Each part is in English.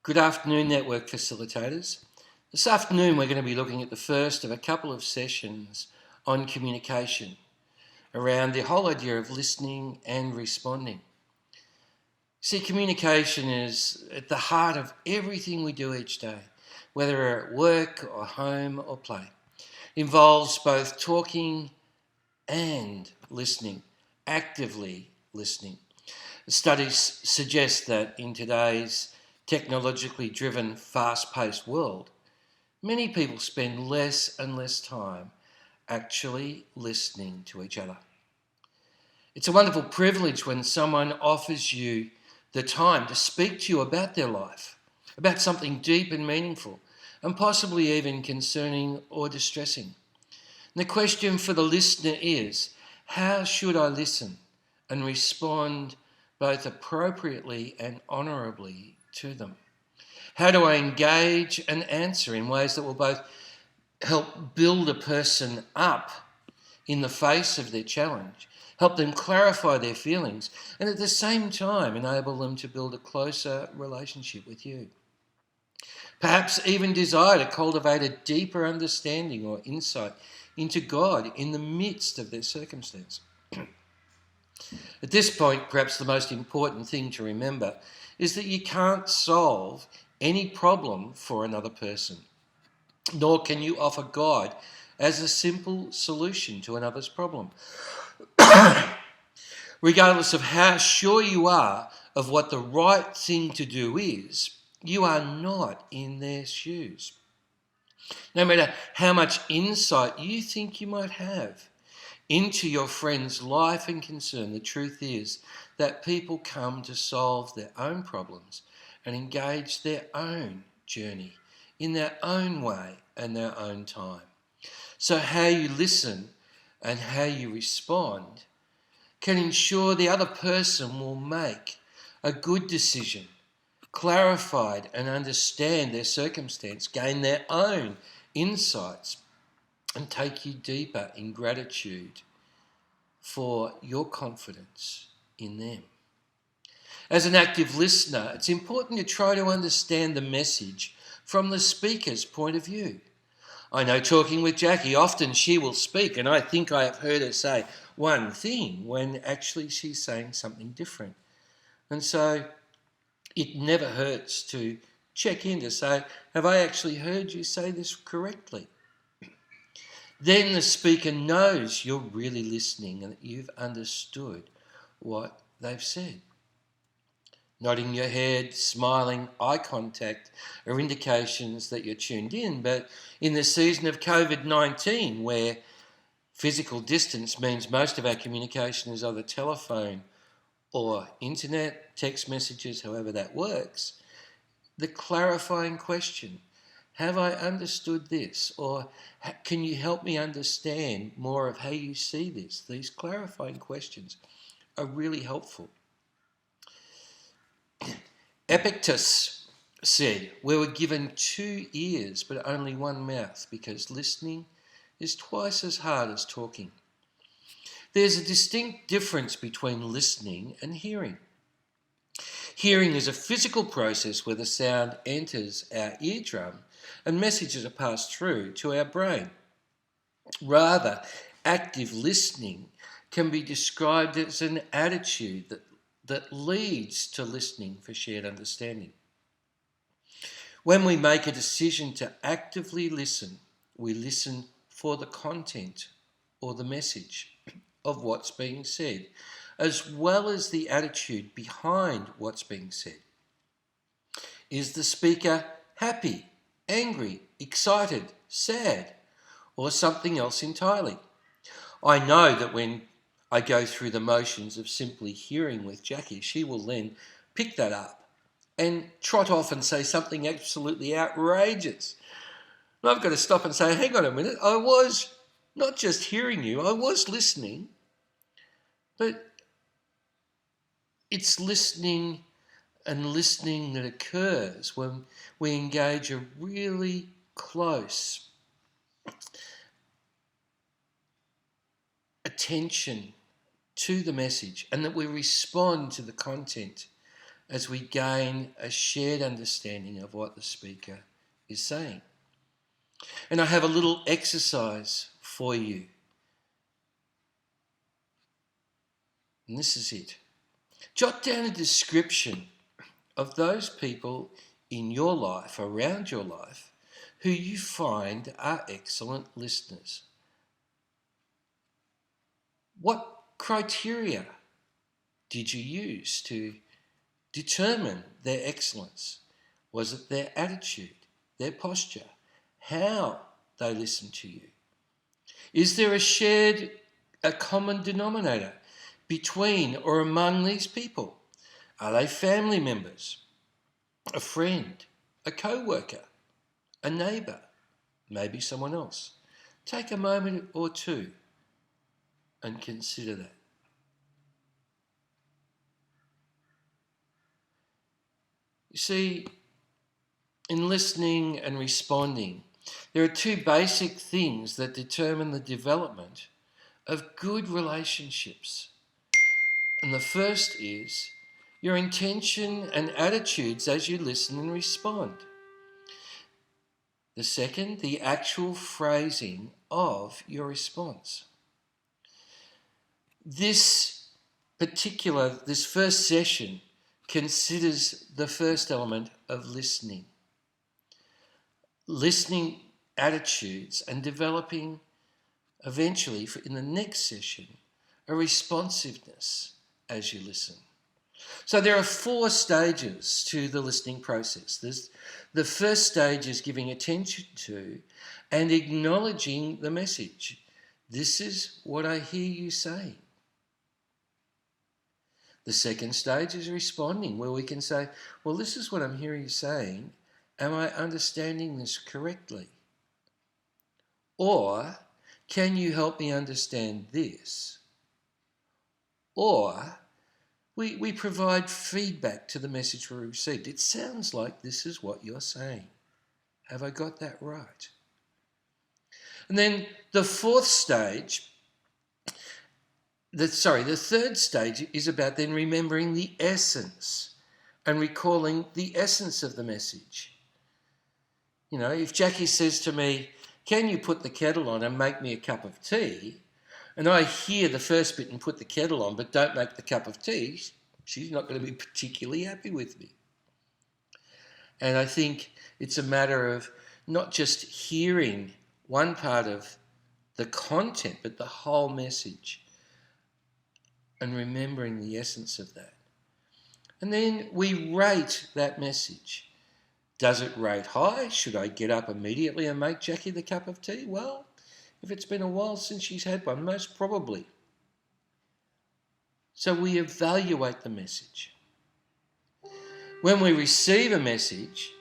Good afternoon, network facilitators. This afternoon we're going to be looking at the first of a couple of sessions on communication around the whole idea of listening and responding. See, communication is at the heart of everything we do each day, whether we're at work or home or play. It involves both talking and listening, actively listening. Studies suggest that in today's technologically driven, fast-paced world, many people spend less and less time actually listening to each other. It's a wonderful privilege when someone offers you the time to speak to you about their life, about something deep and meaningful, and possibly even concerning or distressing. And the question for the listener is, how should I listen and respond both appropriately and honourably to them? How do I engage and answer in ways that will both help build a person up in the face of their challenge, help them clarify their feelings, and at the same time enable them to build a closer relationship with you? Perhaps even desire to cultivate a deeper understanding or insight into God in the midst of their circumstance. At this point, perhaps the most important thing to remember is that you can't solve any problem for another person, nor can you offer God as a simple solution to another's problem. Regardless of how sure you are of what the right thing to do is, you are not in their shoes. No matter how much insight you think you might have into your friend's life and concern, the truth is that people come to solve their own problems and engage their own journey in their own way and their own time. So how you listen and how you respond can ensure the other person will make a good decision, clarified and understand their circumstance, gain their own insights, and take you deeper in gratitude for your confidence in them. As an active listener, it's important to try to understand the message from the speaker's point of view. I know, talking with Jackie, often she will speak and I think I have heard her say one thing when actually she's saying something different. And so it never hurts to check in to say, have I actually heard you say this correctly? Then the speaker knows you're really listening and that you've understood what they've said. Nodding your head, smiling, eye contact are indications that you're tuned in. But in the season of COVID-19, where physical distance means most of our communication is either telephone or internet, text messages, however that works, the clarifying question, have I understood this? Or can you help me understand more of how you see this? These clarifying questions are really helpful. Epictetus said, we were given 2 ears but only 1 mouth because listening is twice as hard as talking. There's a distinct difference between listening and hearing. Hearing is a physical process where the sound enters our eardrum and messages are passed through to our brain. Rather, active listening can be described as an attitude that leads to listening for shared understanding. When we make a decision to actively listen, we listen for the content or the message of what's being said, as well as the attitude behind what's being said. Is the speaker happy, angry, excited, sad, or something else entirely? I know that when I go through the motions of simply hearing with Jackie, she will then pick that up and trot off and say something absolutely outrageous. And I've got to stop and say, hang on a minute, I was not just hearing you, I was listening, but it's listening and listening that occurs when we engage a really close attention to the message and that we respond to the content as we gain a shared understanding of what the speaker is saying. And I have a little exercise for you. And this is it. Jot down a description of those people in your life, around your life, who you find are excellent listeners. What criteria did you use to determine their excellence? Was it their attitude, their posture, how they listened to you? Is there a common denominator between or among these people? Are they family members, a friend, a co-worker, a neighbour, maybe someone else? Take a moment or two and consider that. You see, in listening and responding, there are two basic things that determine the development of good relationships. And the first is your intention and attitudes as you listen and respond. The second, the actual phrasing of your response. This first session considers the first element of listening. Listening attitudes and developing eventually in the next session a responsiveness as you listen. So there are 4 stages to the listening process. The first stage is giving attention to and acknowledging the message. This is what I hear you saying. The second stage is responding, where we can say, well, this is what I'm hearing you saying. Am I understanding this correctly? Or, can you help me understand this? Or, we provide feedback to the message we received. It sounds like this is what you're saying. Have I got that right? And then the third stage is about then remembering the essence and recalling the essence of the message. You know, if Jackie says to me, can you put the kettle on and make me a cup of tea? And I hear the first bit and put the kettle on but don't make the cup of tea, she's not going to be particularly happy with me. And I think it's a matter of not just hearing one part of the content, but the whole message and remembering the essence of that. And then we rate that message. Does it rate high? Should I get up immediately and make Jackie the cup of tea? Well, if it's been a while since she's had one, most probably. So we evaluate the message. When we receive a message,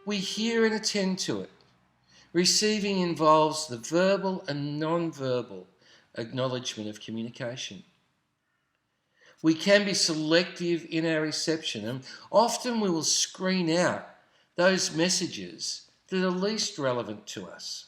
we hear and attend to it. Receiving involves the verbal and non-verbal acknowledgement of communication. We can be selective in our reception, and often we will screen out those messages that are least relevant to us.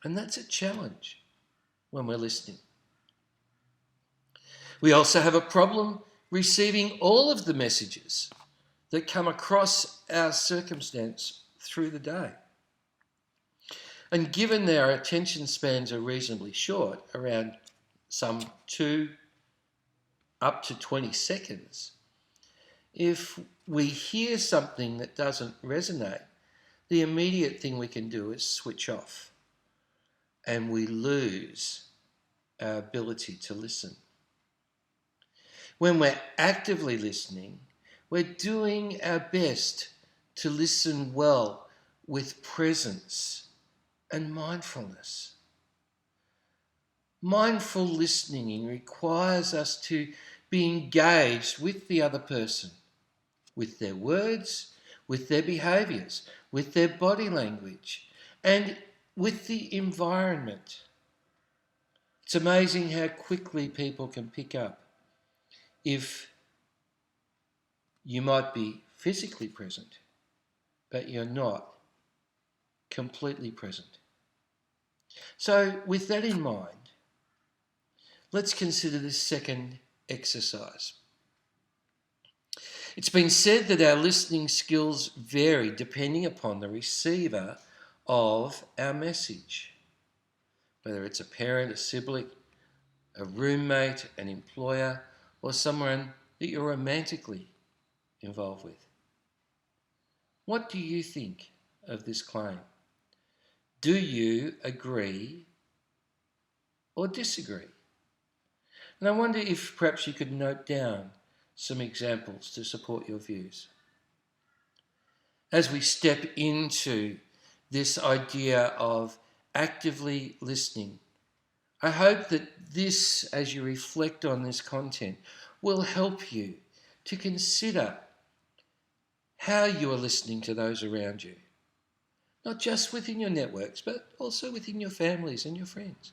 And that's a challenge when we're listening. We also have a problem receiving all of the messages that come across our circumstance through the day. And given that our attention spans are reasonably short, around some 2 up to 20 seconds, if we hear something that doesn't resonate, the immediate thing we can do is switch off, and we lose our ability to listen. When we're actively listening, we're doing our best to listen well with presence and mindfulness. Mindful listening requires us to be engaged with the other person, with their words, with their behaviours, with their body language, and with the environment. It's amazing how quickly people can pick up if you might be physically present, but you're not completely present. So with that in mind, let's consider this second exercise. It's been said that our listening skills vary depending upon the receiver of our message, whether it's a parent, a sibling, a roommate, an employer, or someone that you're romantically involved with. What do you think of this claim? Do you agree or disagree? And I wonder if perhaps you could note down some examples to support your views. As we step into this idea of actively listening, I hope that this, as you reflect on this content, will help you to consider how you are listening to those around you. Not just within your networks, but also within your families and your friends.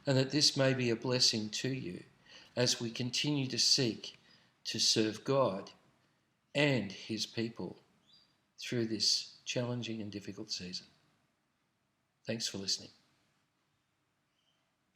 And that this may be a blessing to you as we continue to seek to serve God and His people through this challenging and difficult season. Thanks for listening.